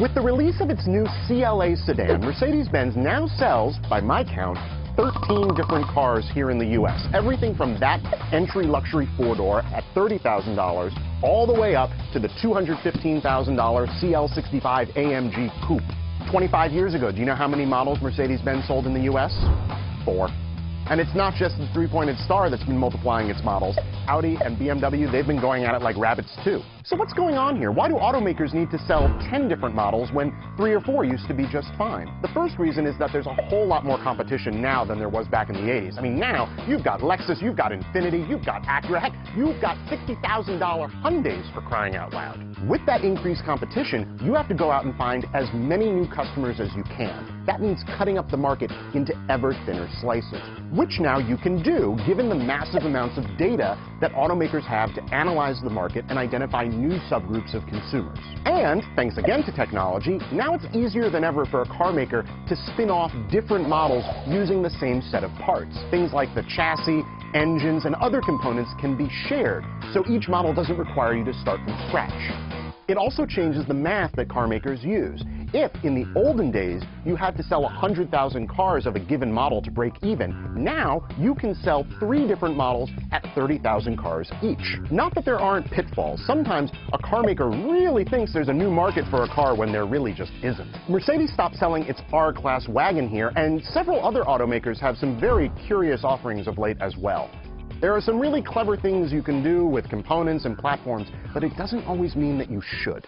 With the release of its new CLA sedan, Mercedes-Benz now sells, by my count, 13 different cars here in the U.S. Everything from that entry luxury four-door at $30,000 all the way up to the $215,000 CL65 AMG Coupe. 25 years ago, do you know how many models Mercedes-Benz sold in the U.S.? 4. And it's not just the three-pointed star that's been multiplying its models. Audi and BMW, they've been going at it like rabbits too. So what's going on here? Why do automakers need to sell 10 different models when 3 or 4 used to be just fine? The first reason is that there's a whole lot more competition now than there was back in the 80s. I mean, now you've got Lexus, you've got Infiniti, you've got Acura, heck, you've got $60,000 Hyundais for crying out loud. With that increased competition, you have to go out and find as many new customers as you can. That means cutting up the market into ever thinner slices, which now you can do given the massive amounts of data that automakers have to analyze the market and identify new subgroups of consumers. And, thanks again to technology, now it's easier than ever for a car maker to spin off different models using the same set of parts. Things like the chassis, engines, and other components can be shared, so each model doesn't require you to start from scratch. It also changes the math that car makers use. If, in the olden days, you had to sell 100,000 cars of a given model to break even, now you can sell 3 different models at 30,000 cars each. Not that there aren't pitfalls. Sometimes a car maker really thinks there's a new market for a car when there really just isn't. Mercedes stopped selling its R-Class wagon here, and several other automakers have some very curious offerings of late as well. There are some really clever things you can do with components and platforms, but it doesn't always mean that you should.